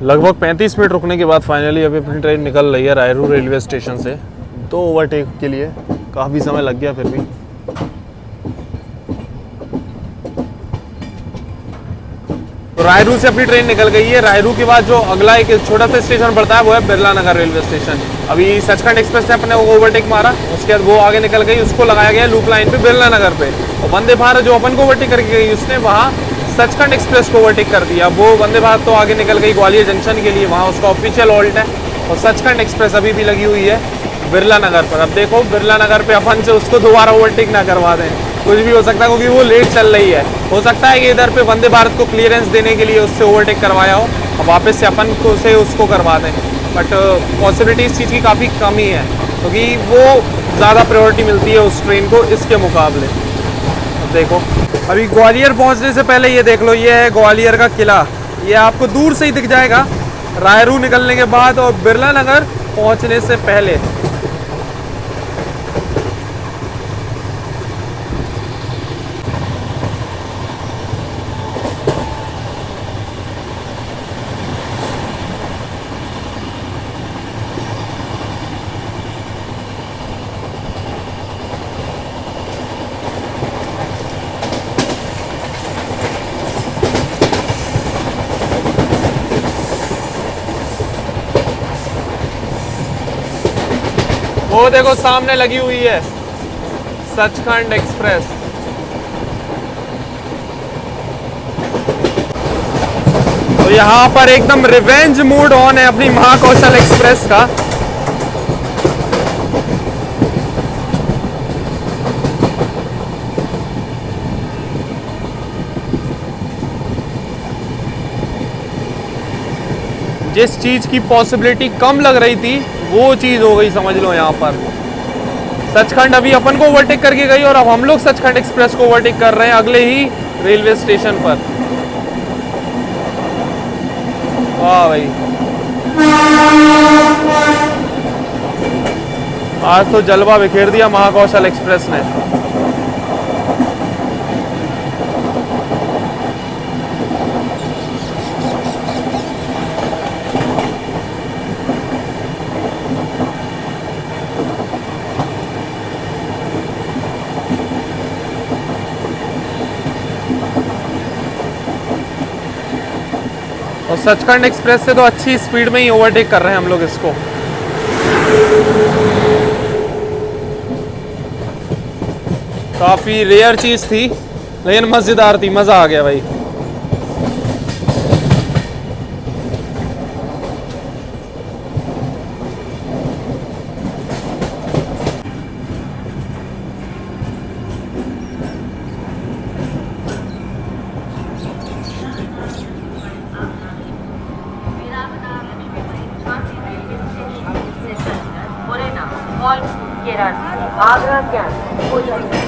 लगभग 35 मिनट रुकने के बाद फाइनली अभी अपनी ट्रेन निकल रही है रायरू रेलवे स्टेशन से। तो ओवरटेक के लिए काफ़ी समय लग गया फिर भी। तो रायरू से अपनी ट्रेन निकल गई है। रायरू के बाद जो अगला एक छोटा सा स्टेशन पड़ता है वो है बिरला नगर रेलवे स्टेशन। अभी सचखंड एक्सप्रेस ने अपने ओवरटेक मारा, उसके बाद वो आगे निकल गई, उसको लगाया गया लूप लाइन पे बिरला नगर पे। और वंदे भारत जो अपन को ओवरटेक करके गई उसने वहाँ सचखंड एक्सप्रेस को ओवरटेक कर दिया। वो वंदे भारत तो आगे निकल गई ग्वालियर जंक्शन के लिए, वहाँ उसका ऑफिशियल हॉल्ट है। और सचखंड एक्सप्रेस अभी भी लगी हुई है बिरला नगर पर। अब देखो बिरला नगर पे अपन से उसको दोबारा ओवरटेक ना करवा दें, कुछ भी हो सकता है, क्योंकि वो लेट चल रही है। हो सकता है कि इधर पे वंदे भारत को क्लियरेंस देने के लिए उससे ओवरटेक करवाया हो, अब वापस से अपन को से उसको करवा दें। बट पॉसिबिलिटी इस चीज़ की काफ़ी कम ही है, क्योंकि वो ज़्यादा प्रायोरिटी मिलती है उस ट्रेन को इसके मुकाबले। अब देखो अभी ग्वालियर पहुंचने से पहले ये देख लो, ये है ग्वालियर का किला, ये आपको दूर से ही दिख जाएगा रायरू निकलने के बाद और बिरला नगर पहुंचने से पहले। वो देखो सामने लगी हुई है सचखंड एक्सप्रेस। तो यहाँ पर एकदम रिवेंज मूड ऑन है अपनी महाकौशल एक्सप्रेस का। जिस चीज की पॉसिबिलिटी कम लग रही थी वो चीज हो गई, समझ लो। यहाँ पर सचखंड अभी अपन को ओवरटेक करके गई और अब हम लोग सचखंड एक्सप्रेस को ओवरटेक कर रहे हैं अगले ही रेलवे स्टेशन पर। वाह भाई, आज तो जलवा बिखेर दिया महाकौशल एक्सप्रेस ने। और सचखंड एक्सप्रेस से तो अच्छी स्पीड में ही ओवरटेक कर रहे हैं हम लोग इसको। काफ़ी रेयर चीज़ थी लेकिन मज़ेदार थी, मज़ा आ गया भाई। आगरा कैंप हो जाएगा।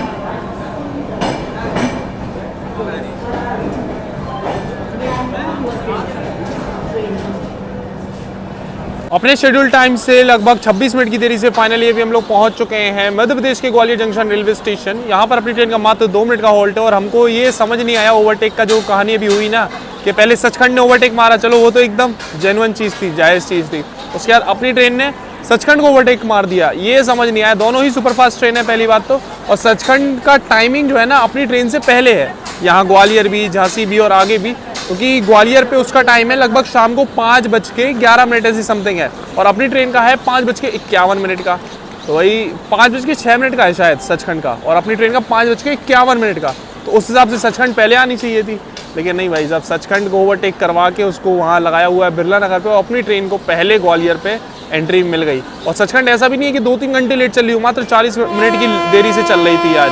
अपने शेड्यूल टाइम से लगभग 26 मिनट की देरी से फाइनली अभी हम लोग पहुंच चुके हैं मध्य प्रदेश के ग्वालियर जंक्शन रेलवे स्टेशन। यहाँ पर अपनी ट्रेन का मात्र 2 मिनट का हॉल्ट है और हमको ये समझ नहीं आया ओवरटेक का जो कहानी अभी हुई ना कि पहले सचखंड ने ओवरटेक मारा, चलो वो तो एकदम जेन्युइन चीज़ थी, जायज़ चीज़ थी। उसके बाद अपनी ट्रेन ने सचखंड को ओवरटेक मार दिया, ये समझ नहीं आया। दोनों ही सुपरफास्ट ट्रेन है पहली बात तो, और सचखंड का टाइमिंग जो है ना अपनी ट्रेन से पहले है, यहाँ ग्वालियर भी, झांसी भी और आगे भी, क्योंकि ग्वालियर पे उसका टाइम है लगभग शाम को 5:11 ऐसी समथिंग है और अपनी ट्रेन का है 5:51 का। तो वही 5:06 का है शायद सचखंड का और अपनी ट्रेन का 5:51 का। तो उस हिसाब से सचखंड पहले आनी चाहिए थी, लेकिन नहीं भाई साहब, सचखंड को ओवरटेक करवा के उसको वहाँ लगाया हुआ है बिरला नगर पे और अपनी ट्रेन को पहले ग्वालियर पे एंट्री मिल गई। और सचखंड ऐसा भी नहीं है कि 2-3 घंटे लेट चल रही हो, मात्र 40 मिनट की देरी से चल रही थी आज,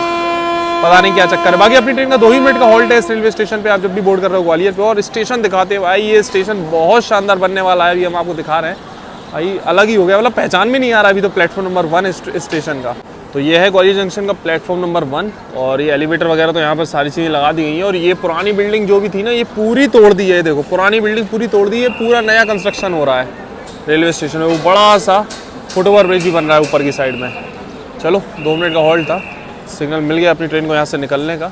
पता नहीं क्या चक्कर है। बाकी अपनी ट्रेन का 2 ही मिनट का हॉल्ट है इस रेलवे स्टेशन पे, आप जब भी बोर्ड कर रहे हो ग्वालियर पे। और स्टेशन दिखाते हैं भाई, ये स्टेशन बहुत शानदार बनने वाला है, अभी हम आपको दिखा रहे हैं भाई, अलग ही हो गया, मतलब पहचान में नहीं आ रहा अभी तो प्लेटफॉर्म नंबर 1 स्टेशन का। तो ये है ग्वालियर जंक्शन का प्लेटफॉर्म नंबर 1 और ये एलिवेटर वगैरह तो यहाँ पर सारी चीज़ें लगा दी गई हैं। और ये पुरानी बिल्डिंग जो भी थी ना ये पूरी तोड़ दी है, देखो पुरानी बिल्डिंग पूरी तोड़ दी है, पूरा नया कंस्ट्रक्शन हो रहा है रेलवे स्टेशन में। वो बड़ा सा फुटओवर ब्रिज भी बन रहा है ऊपर की साइड में। चलो 2 मिनट का हॉल्ट था, सिग्नल मिल गया अपनी ट्रेन को यहाँ से निकलने का।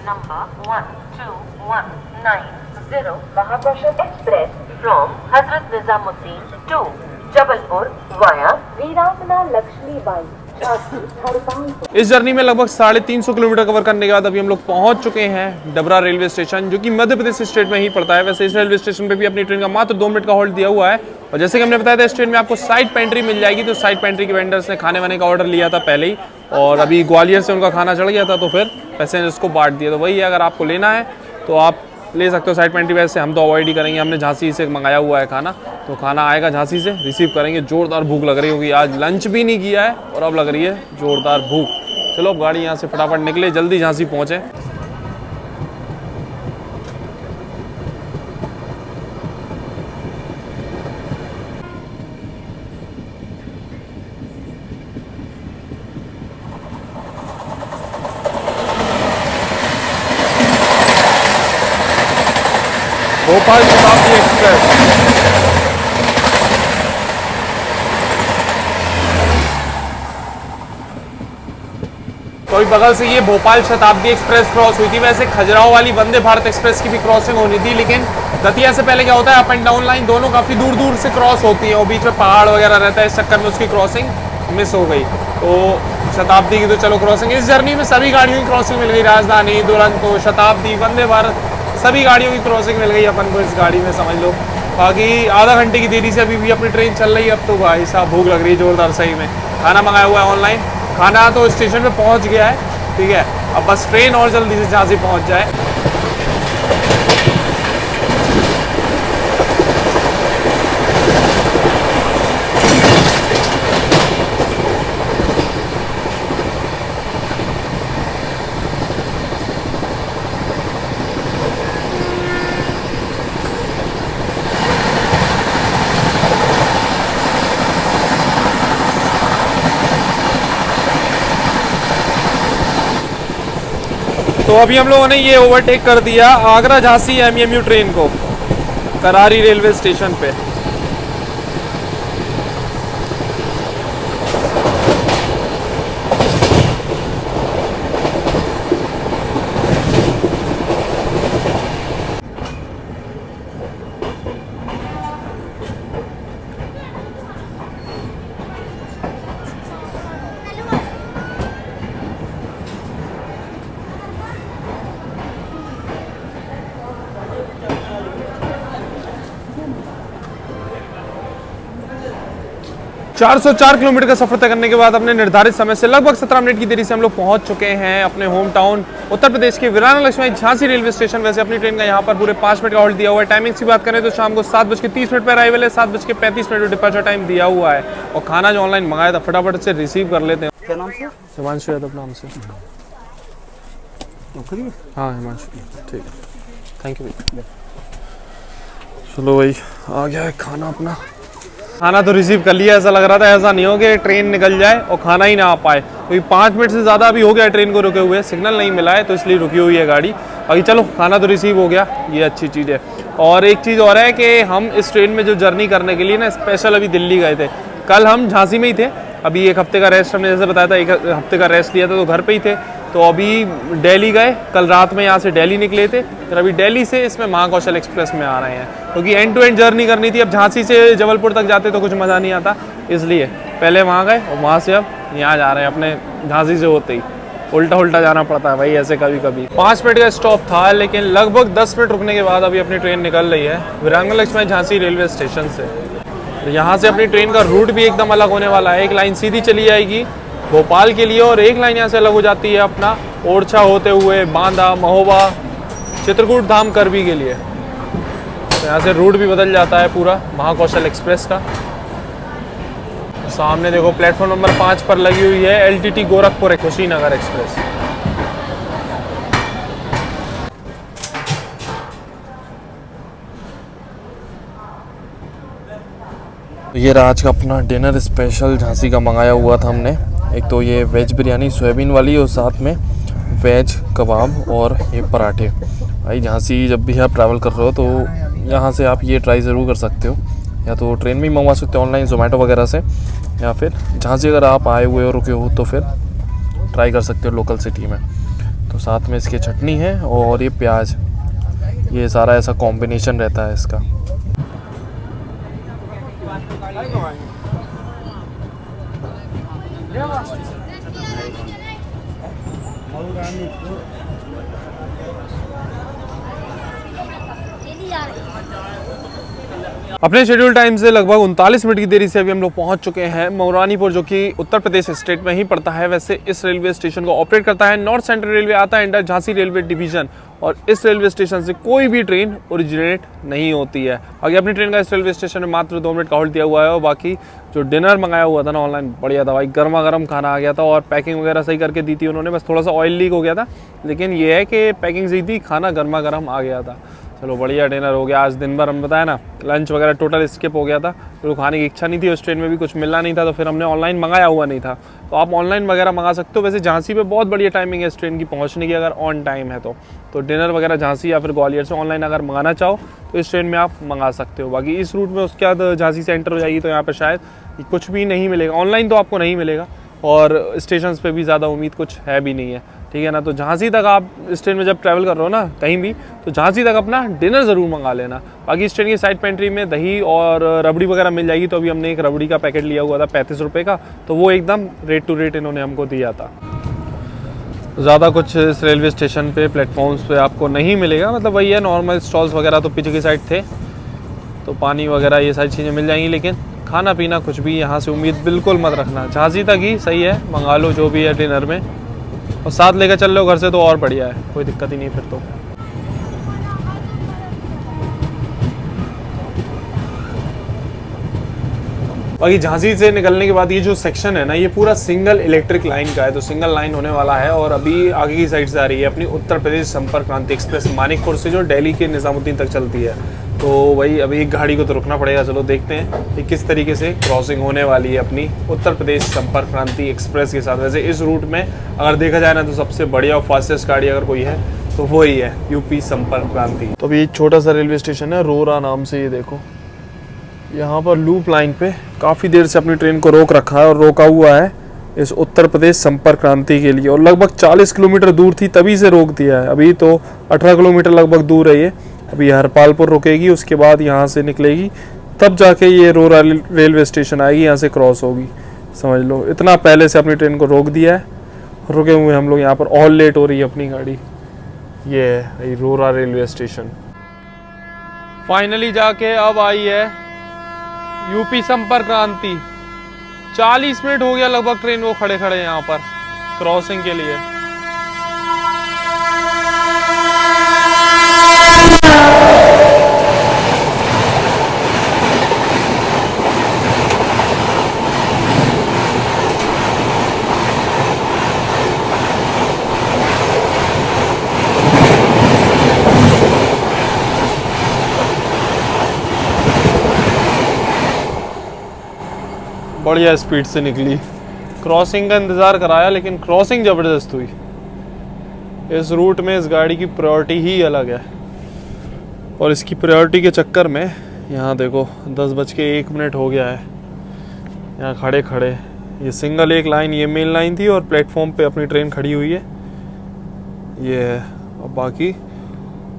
Number 12190 Mahakoshan Express from Hazrat Nizamuddin to Jabalpur via Veeramna Lakshmi Bai. इस जर्नी में लगभग 350 किलोमीटर कवर करने के बाद अभी हम लोग पहुंच चुके हैं डबरा रेलवे स्टेशन, जो कि मध्य प्रदेश स्टेट में ही पड़ता है। वैसे इस रेलवे स्टेशन पे भी अपनी ट्रेन का मात्र 2 मिनट का हॉल्ट दिया हुआ है। और जैसे कि हमने बताया था इस ट्रेन में आपको साइड पेंट्री मिल जाएगी, तो साइड पेंट्री के वेंडर्स ने खाने वाने का ऑर्डर लिया था पहले ही और अभी ग्वालियर से उनका खाना चढ़ गया था तो फिर पैसेंजर्स को बांट दिया। तो वही है, अगर आपको लेना है तो आप ले सकते हो साइड पेंट्री। वैसे हम तो अवॉइड ही करेंगे, हमने झांसी से मंगाया हुआ है खाना, तो खाना आएगा झांसी से, रिसीव करेंगे। जोरदार भूख लग रही होगी, आज लंच भी नहीं किया है और अब लग रही है जोरदार भूख। चलो अब गाड़ी यहाँ से फटाफट निकले, जल्दी झांसी पहुँचे। भोपाल शताब्दी एक्सप्रेस, तो अभी बगल से ये भोपाल शताब्दी एक्सप्रेस क्रॉस हुई थी। वैसे खजुराहो वाली वंदे भारत एक्सप्रेस की भी क्रॉसिंग होनी थी, लेकिन दतिया से पहले क्या होता है, अप एंड डाउन लाइन दोनों काफ़ी दूर दूर से क्रॉस होती है और बीच में पहाड़ वगैरह रहता है, इस चक्कर में उसकी क्रॉसिंग मिस हो गई। तो शताब्दी की तो चलो क्रॉसिंग, इस जर्नी में सभी गाड़ियों की क्रॉसिंग मिल गई, राजधानी, दुरंतो, शताब्दी, वंदे भारत, सभी गाड़ियों की क्रॉसिंग मिल गई अपन को इस गाड़ी में, समझ लो। बाकी आधा घंटे की देरी से अभी भी अपनी ट्रेन चल रही है। अब तो भाई साहब भूख लग रही है जोरदार, सही में। खाना मंगाया हुआ है ऑनलाइन, खाना तो स्टेशन पे पहुंच गया है, ठीक है, अब बस ट्रेन और जल्दी से झांसी पहुंच जाए। तो अभी हम लोगों ने ये ओवरटेक कर दिया आगरा झांसी एमएमयू ट्रेन को करारी रेलवे स्टेशन पे। 404 किलोमीटर का सफर तय करने के बाद अपने निर्धारित समय से लगभग 17 मिनट की देरी से हम लोग पहुंच चुके हैं अपने होम टाउन उत्तर प्रदेश के वीरांगना लक्ष्मी झांसी रेलवे स्टेशन। वैसे अपनी ट्रेन का यहाँ पर पूरे 5 मिनट का होल्ड दिया हुआ है। टाइमिंग्स की बात करें तो शाम को 7:30 पर अराइवल है, 7:35 डिपार्चर टाइम दिया हुआ है। और खाना जो ऑनलाइन मंगाया था फटाफट से रिसीव कर लेते हैं। क्या नाम से? हिमांशु यादव नाम से। हाँ हिमांशु, ठीक है, थैंक यू भाई। चलो भाई आ गया है खाना अपना। खाना तो रिसीव कर लिया, ऐसा लग रहा था ऐसा नहीं हो कि ट्रेन निकल जाए और खाना ही ना आ पाए, क्योंकि 5 मिनट से ज़्यादा अभी हो गया ट्रेन को रुके हुए, सिग्नल नहीं मिला है तो इसलिए रुकी हुई है गाड़ी। अभी चलो खाना तो रिसीव हो गया, ये अच्छी चीज़ है। और एक चीज़ और है कि हम इस ट्रेन में जो जर्नी करने के लिए ना स्पेशल अभी दिल्ली गए थे। कल हम झांसी में ही थे, अभी 1 हफ्ते का रेस्ट हमने जैसे बताया था, 1 हफ्ते का रेस्ट लिया था तो घर पे ही थे। तो अभी दिल्ली गए, कल रात में यहाँ से दिल्ली निकले थे, फिर अभी दिल्ली से इसमें महाकौशल एक्सप्रेस में आ रहे हैं, क्योंकि एंड टू एंड जर्नी करनी थी। अब झांसी से जबलपुर तक जाते तो कुछ मज़ा नहीं आता, इसलिए पहले वहाँ गए और वहाँ से अब यहाँ जा रहे हैं। अपने झांसी से होते ही उल्टा जाना पड़ता है भाई ऐसे कभी कभी। 5 मिनट का स्टॉप था, लेकिन लगभग 10 मिनट रुकने के बाद अभी अपनी ट्रेन निकल रही है वीरांगना लक्ष्मी झांसी रेलवे स्टेशन से। यहाँ से अपनी ट्रेन का रूट भी एकदम अलग होने वाला है। एक लाइन सीधी चली जाएगी भोपाल के लिए और एक लाइन यहाँ से अलग हो जाती है अपना ओरछा होते हुए बांदा, महोबा, चित्रकूट धाम, करबी के लिए। तो यहाँ से रूट भी बदल जाता है पूरा महाकौशल एक्सप्रेस का। सामने देखो प्लेटफॉर्म नंबर 5 पर लगी हुई है LTT गोरखपुर कुशीनगर एक्सप्रेस। ये रहा आज का अपना डिनर स्पेशल झांसी का मंगाया हुआ था हमने। एक तो ये वेज बिरयानी सोयाबीन वाली और साथ में वेज कबाब और ये पराठे। भाई झांसी जब भी आप ट्रैवल कर रहे हो तो यहाँ से आप ये ट्राई ज़रूर कर सकते हो, या तो ट्रेन में ही मंगवा सकते हो ऑनलाइन जोमेटो वगैरह से, या फिर झांसी अगर आप आए हुए हो रुके हो तो फिर ट्राई कर सकते हो लोकल सिटी में। तो साथ में इसकी चटनी है और ये प्याज, ये सारा ऐसा कॉम्बिनेशन रहता है इसका। अपने शेड्यूल टाइम से लगभग 39 मिनट की देरी से अभी हम लोग पहुंच चुके हैं मौरानीपुर, जो कि उत्तर प्रदेश स्टेट में ही पड़ता है। वैसे इस रेलवे स्टेशन को ऑपरेट करता है नॉर्थ सेंट्रल रेलवे, आता है अंडर झांसी रेलवे डिवीजन। और इस रेलवे स्टेशन से कोई भी ट्रेन ओरिजिनेट नहीं होती है। आगे अपनी ट्रेन का इस रेलवे स्टेशन में मात्र 2 मिनट का होल्ड दिया हुआ है। और बाकी जो डिनर मंगाया हुआ था ना ऑनलाइन, बढ़िया था भाई, गर्मा गर्म खाना आ गया था और पैकिंग वगैरह सही करके दी थी उन्होंने। बस थोड़ा सा ऑयल लीक हो गया था, लेकिन ये है कि पैकिंग सही थी, खाना गर्मा गर्म आ गया था। चलो बढ़िया डिनर हो गया। आज दिन भर हम बताया ना लंच वगैरह टोटल स्किप हो गया था, तो खाने की इच्छा नहीं थी, उस ट्रेन में भी कुछ मिलना नहीं था, तो फिर हमने ऑनलाइन मंगाया हुआ नहीं था। तो आप ऑनलाइन वगैरह मंगा सकते हो। वैसे झांसी पे बहुत बढ़िया टाइमिंग है इस ट्रेन की पहुंचने की, अगर ऑन टाइम है तो डिनर वगैरह झांसी या फिर ग्वालियर से ऑनलाइन अगर मंगाना चाहो तो इस ट्रेन में आप मंगा सकते हो। बाकी इस रूट में उसके बाद झांसी से एंटर हो जाएगी तो यहाँ पर शायद कुछ भी नहीं मिलेगा ऑनलाइन, तो आपको नहीं मिलेगा, और स्टेशन पे भी ज़्यादा उम्मीद कुछ है भी नहीं है, ठीक है ना। तो झांसी तक आप इस ट्रेन में जब ट्रैवल कर रहे हो ना कहीं भी, तो झांसी तक अपना डिनर ज़रूर मंगा लेना। बाकी इस ट्रेन की साइड पेंट्री में दही और रबड़ी वगैरह मिल जाएगी। तो अभी हमने एक रबड़ी का पैकेट लिया हुआ था 35 रुपये का, तो वो एकदम रेट टू रेट इन्होंने हमको दिया था। ज़्यादा कुछ इस रेलवे स्टेशन पे प्लेटफॉर्म्स पे आपको नहीं मिलेगा, मतलब वही है नॉर्मल स्टॉल्स वगैरह तो पीछे की साइड थे, तो पानी वगैरह ये सारी चीज़ें मिल जाएंगी, लेकिन खाना पीना कुछ भी यहाँ से उम्मीद बिल्कुल मत रखना। झांसी तक ही सही है, मंगा लो जो भी है डिनर में, और साथ लेकर चल लो घर से तो और बढ़िया है, कोई दिक्कत ही नहीं फिर तो। बाकी झांसी से निकलने के बाद ये जो सेक्शन है ना, ये पूरा सिंगल इलेक्ट्रिक लाइन का है, तो सिंगल लाइन होने वाला है। और अभी आगे की साइड से आ रही है अपनी उत्तर प्रदेश संपर्क क्रांति एक्सप्रेस मानिकपुर से, जो दिल्ली के निजामुद्दीन तक चलती है। तो वही अभी एक गाड़ी को तो रुकना पड़ेगा, चलो देखते हैं कि किस तरीके से क्रॉसिंग होने वाली है अपनी उत्तर प्रदेश संपर्क क्रांति एक्सप्रेस के साथ। वैसे इस रूट में अगर देखा जाए ना तो सबसे बढ़िया और फास्टेस्ट गाड़ी अगर कोई है तो वही है यूपी संपर्क क्रांति। तो अभी छोटा सा रेलवे स्टेशन है रोरा नाम से, ये देखो यहाँ पर लूप लाइन पे काफ़ी देर से अपनी ट्रेन को रोक रखा है और रोका हुआ है इस उत्तर प्रदेश संपर्क क्रांति के लिए। और लगभग 40 किलोमीटर दूर थी तभी से रोक दिया है, अभी तो 18 किलोमीटर लगभग दूर है ये। अभी हरपालपुर रुकेगी, उसके बाद यहाँ से निकलेगी, तब जाके ये रोरा रेलवे स्टेशन आएगी, यहाँ से क्रॉस होगी। समझ लो इतना पहले से अपनी ट्रेन को रोक दिया है, रुके हुए हम लोग यहाँ पर, और लेट हो रही है अपनी गाड़ी। ये है रोरा रेलवे स्टेशन। फाइनली जाके अब आई है यूपी संपर्क क्रांति। 40 मिनट हो गया लगभग ट्रेन वो खड़े खड़े यहाँ पर क्रॉसिंग के लिए। बढ़िया स्पीड से निकली, क्रॉसिंग का इंतज़ार कराया लेकिन क्रॉसिंग ज़बरदस्त हुई। इस रूट में इस गाड़ी की प्रायोरिटी ही अलग है और इसकी प्रायोरिटी के चक्कर में यहाँ देखो 10:01 हो गया है यहाँ खड़े खड़े। ये सिंगल एक लाइन, ये मेन लाइन थी और प्लेटफॉर्म पे अपनी ट्रेन खड़ी हुई है ये है। अब बाकी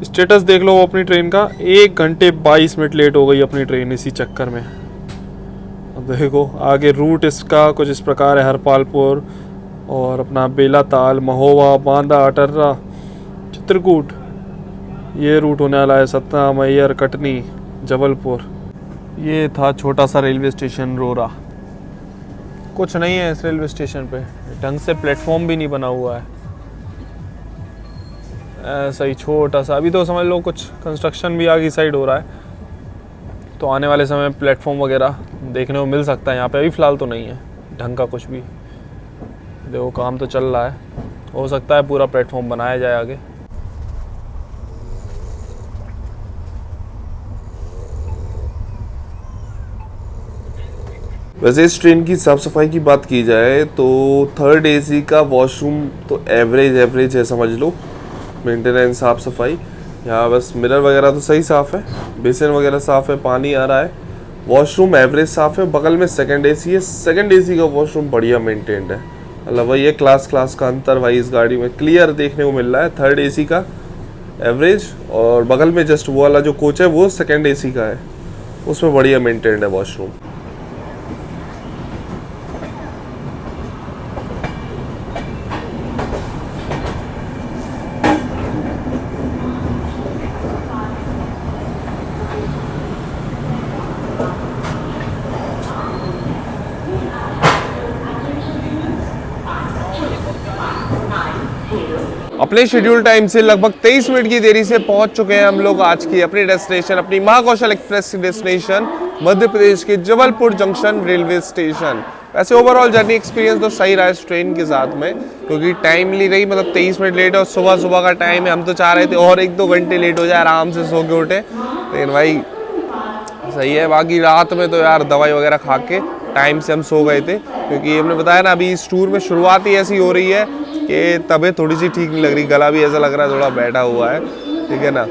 स्टेटस देख लो अपनी ट्रेन का, 1 घंटे 22 मिनट लेट हो गई अपनी ट्रेन इसी चक्कर में। अब देखो आगे रूट इसका कुछ इस प्रकार है, हरपालपुर और अपना बेलाताल, महोबा, बांदा, अटर्रा, चित्रकूट, ये रूट होने वाला है। सतना, मैयर, कटनी, जबलपुर। ये था छोटा सा रेलवे स्टेशन रोरा। कुछ नहीं है इस रेलवे स्टेशन पे, ढंग से प्लेटफॉर्म भी नहीं बना हुआ है, ऐसा ही छोटा सा। अभी तो समझ लो कुछ कंस्ट्रक्शन भी आगे साइड हो रहा है, तो आने वाले समय में प्लेटफॉर्म वगैरह देखने को मिल सकता है यहाँ पे। अभी फ़िलहाल तो नहीं है ढंग का कुछ भी, देखो काम तो चल रहा है, हो सकता है पूरा प्लेटफॉर्म बनाया जाए आगे। वैसे इस ट्रेन की साफ़ सफाई की बात की जाए तो 3rd AC का वॉशरूम तो एवरेज है समझ लो। मेंटेनेंस, साफ़ सफाई, यहाँ बस मिरर वगैरह तो सही साफ़ है, बेसिन वगैरह साफ़ है, पानी आ रहा है, वॉशरूम एवरेज साफ़ है। बगल में 2nd AC है, 2nd AC का वॉशरूम बढ़िया मेंटेन्ड है। मतलब वही है, क्लास का अंतर भाई इस गाड़ी में क्लियर देखने को मिल रहा है। 3rd AC का एवरेज और बगल में जस्ट वो वाला जो कोच है वो 2nd AC का है, उसमें बढ़िया मेंटेन्ड है वॉशरूम। अपने शेड्यूल टाइम से लगभग 23 मिनट की देरी से पहुंच चुके हैं हम लोग आज की अपनी डेस्टिनेशन, अपनी महाकौशल एक्सप्रेस की डेस्टिनेशन मध्य प्रदेश के जबलपुर जंक्शन रेलवे स्टेशन। वैसे ओवरऑल जर्नी एक्सपीरियंस तो सही रहा इस ट्रेन के साथ में, क्योंकि टाइमली रही, मतलब 23 मिनट लेट है और सुबह का टाइम है। हम तो चाह रहे थे और 1-2 घंटे लेट हो जाए, आराम से सो के उठे, लेकिन भाई सही है। बाकी रात में तो यार दवाई वगैरह खा के टाइम से हम सो गए थे, क्योंकि हमने बताया ना अभी इस टूर में शुरुआत ही ऐसी हो रही है कि तबीयत थोड़ी सी ठीक नहीं लग रही, गला भी ऐसा लग रहा है थोड़ा बैठा हुआ है, ठीक है ना।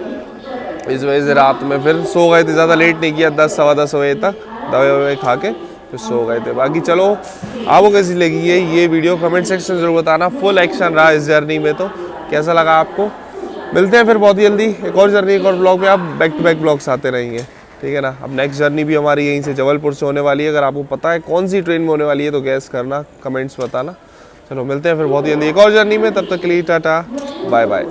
इस वजह से रात में फिर सो गए थे, ज़्यादा लेट नहीं किया, 10 सवा 10 बजे तक दवाई खा के फिर सो गए थे। बाकी चलो आपको कैसी लगी ये वीडियो कमेंट सेक्शन जरूर बताना। फुल एक्शन रहा इस जर्नी में, तो कैसा लगा आपको। मिलते हैं फिर बहुत जल्दी एक और जर्नी, एक और ब्लॉग में। आप बैक टू बैक ब्लॉग्स आते रहेंगे, ठीक है ना। अब नेक्स्ट जर्नी भी हमारी यहीं से जबलपुर से होने वाली है। अगर आपको पता है कौन सी ट्रेन में होने वाली है तो गैस करना, कमेंट्स बताना। चलो मिलते हैं फिर बहुत जल्दी एक और जर्नी में, तब तक के लिए टाटा बाय बाय।